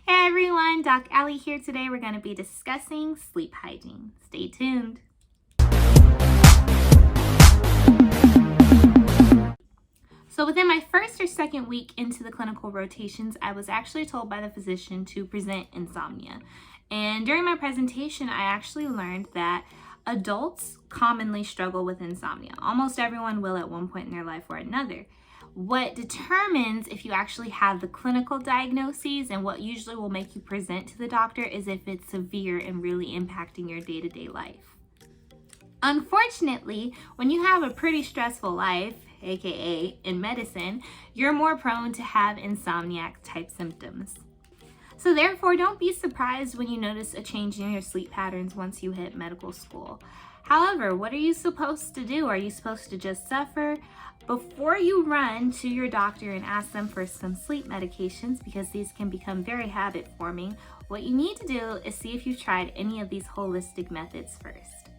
Hey everyone, Doc Allie here. Today we're going to be discussing sleep hygiene. Stay tuned. So within my first or second week into the clinical rotations, I was actually told by the physician to present insomnia. And during my presentation, I actually learned that adults commonly struggle with insomnia. Almost everyone will at one point in their life or another. What determines if you actually have the clinical diagnoses and what usually will make you present to the doctor is if it's severe and really impacting your day-to-day life. Unfortunately, when you have a pretty stressful life, aka in medicine, you're more prone to have insomniac type symptoms. So therefore, don't be surprised when you notice a change in your sleep patterns once you hit medical school. However, what are you supposed to do? Are you supposed to just suffer? Before you run to your doctor and ask them for some sleep medications, because these can become very habit forming, what you need to do is see if you've tried any of these holistic methods first.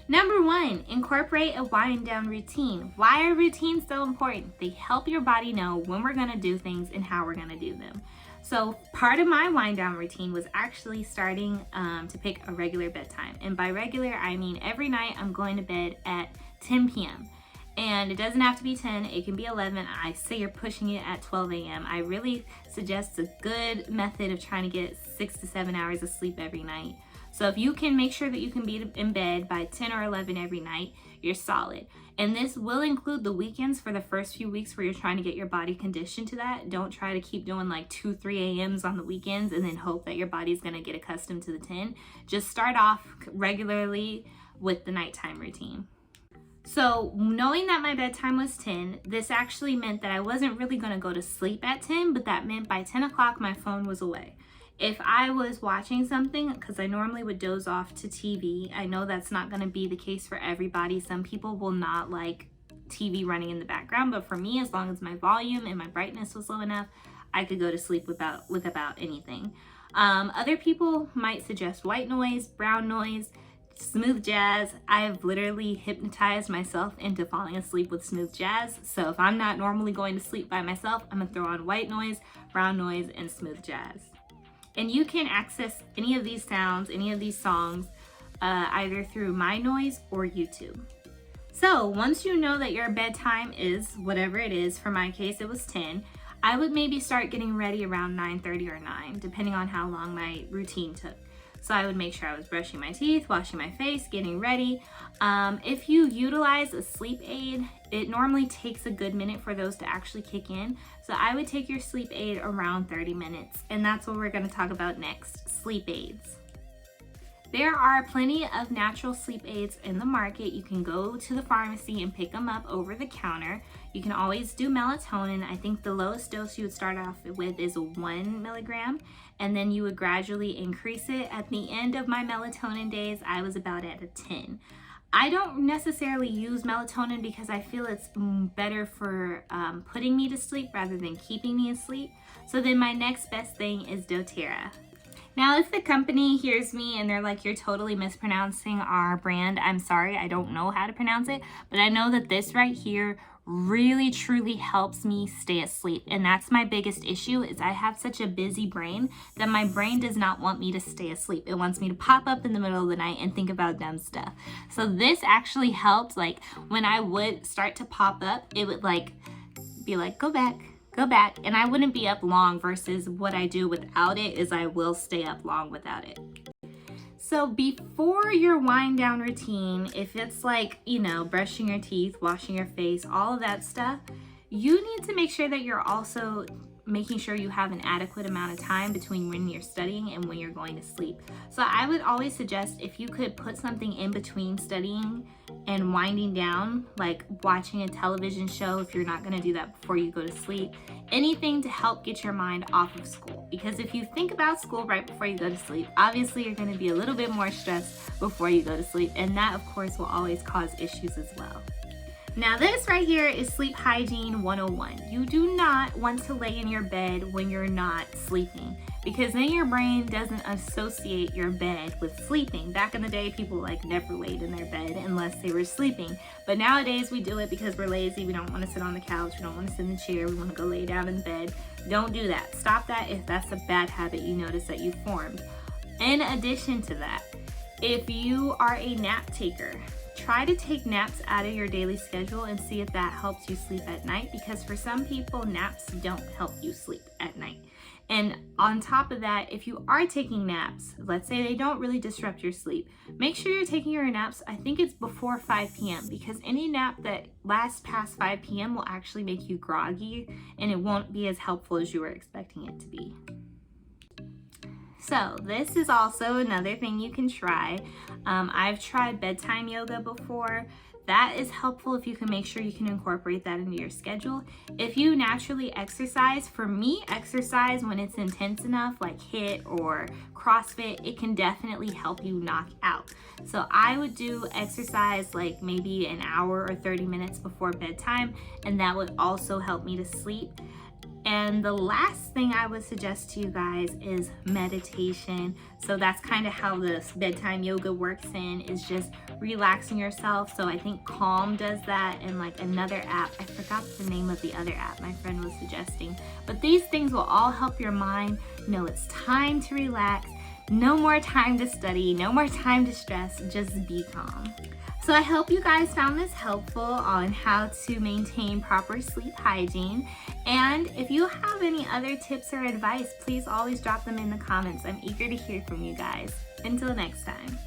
Number 1, incorporate a wind down routine. Why are routines so important? They help your body know when we're gonna do things and how we're gonna do them. So part of my wind down routine was actually starting to pick a regular bedtime. And by regular, I mean every night I'm going to bed at 10 p.m. And it doesn't have to be 10, it can be 11. I say you're pushing it at 12 a.m. I really suggest a good method of trying to get 6 to 7 hours of sleep every night. So if you can make sure that you can be in bed by 10 or 11 every night, you're solid. And this will include the weekends for the first few weeks where you're trying to get your body conditioned to that. Don't try to keep doing like 2, 3 a.m.s on the weekends and then hope that your body's gonna get accustomed to the 10. Just start off regularly with the nighttime routine. So knowing that my bedtime was 10, this actually meant that I wasn't really gonna go to sleep at 10, but that meant by 10 o'clock my phone was away. If I was watching something, because I normally would doze off to TV, I know that's not going to be the case for everybody. Some people will not like TV running in the background, but for me, as long as my volume and my brightness was low enough, I could go to sleep with about anything. Other people might suggest white noise, brown noise, smooth jazz. I have literally hypnotized myself into falling asleep with smooth jazz. So if I'm not normally going to sleep by myself, I'm gonna throw on white noise, brown noise, and smooth jazz. And you can access any of these sounds, any of these songs, either through My Noise or YouTube. So once you know that your bedtime is whatever it is, for my case it was 10, I would maybe start getting ready around 9:30 or 9, depending on how long my routine took. So I would make sure I was brushing my teeth, washing my face, getting ready. If you utilize a sleep aid, it normally takes a good minute for those to actually kick in. So I would take your sleep aid around 30 minutes. And that's what we're gonna talk about next, sleep aids. There are plenty of natural sleep aids in the market. You can go to the pharmacy and pick them up over the counter. You can always do melatonin. I think the lowest dose you would start off with is 1 milligram, and then you would gradually increase it. At the end of my melatonin days, I was about at a 10. I don't necessarily use melatonin because I feel it's better for putting me to sleep rather than keeping me asleep. So then my next best thing is Doterra. Now, if the company hears me and they're like, you're totally mispronouncing our brand, I'm sorry, I don't know how to pronounce it, but I know that this right here really truly helps me stay asleep. And that's my biggest issue, is I have such a busy brain that my brain does not want me to stay asleep. It wants me to pop up in the middle of the night and think about dumb stuff. So this actually helped. Like when I would start to pop up, it would like be like, go back, and I wouldn't be up long, versus what I do without it is I will stay up long without it. So before your wind down routine, if it's like, brushing your teeth, washing your face, all of that stuff, you need to make sure that you're also making sure you have an adequate amount of time between when you're studying and when you're going to sleep. So I would always suggest if you could put something in between studying and winding down, like watching a television show if you're not going to do that before you go to sleep, anything to help get your mind off of school. Because if you think about school right before you go to sleep, obviously you're going to be a little bit more stressed before you go to sleep, and that of course will always cause issues as well. Now this right here is Sleep Hygiene 101. You do not want to lay in your bed when you're not sleeping, because then your brain doesn't associate your bed with sleeping. Back in the day, people like never laid in their bed unless they were sleeping. But nowadays we do it because we're lazy. We don't want to sit on the couch. We don't want to sit in the chair. We want to go lay down in bed. Don't do that. Stop that if that's a bad habit you notice that you formed. In addition to that, if you are a nap taker, try to take naps out of your daily schedule and see if that helps you sleep at night, because for some people, naps don't help you sleep at night. And on top of that, if you are taking naps, let's say they don't really disrupt your sleep, make sure you're taking your naps, I think it's before 5 p.m. because any nap that lasts past 5 p.m. will actually make you groggy and it won't be as helpful as you were expecting it to be. So this is also another thing you can try. I've tried bedtime yoga before. That is helpful if you can make sure you can incorporate that into your schedule. If you naturally exercise, for me, exercise when it's intense enough, like HIIT or CrossFit, it can definitely help you knock out. So I would do exercise like maybe an hour or 30 minutes before bedtime, and that would also help me to sleep. And the last thing I would suggest to you guys is meditation. So that's kind of how this bedtime yoga works in, is just relaxing yourself. So I think Calm does that, and like another app, I forgot the name of the other app my friend was suggesting. But these things will all help your mind know it's time to relax. No more time to study, no more time to stress, just be calm. So I hope you guys found this helpful on how to maintain proper sleep hygiene. And if you have any other tips or advice, please always drop them in the comments. I'm eager to hear from you guys. Until next time.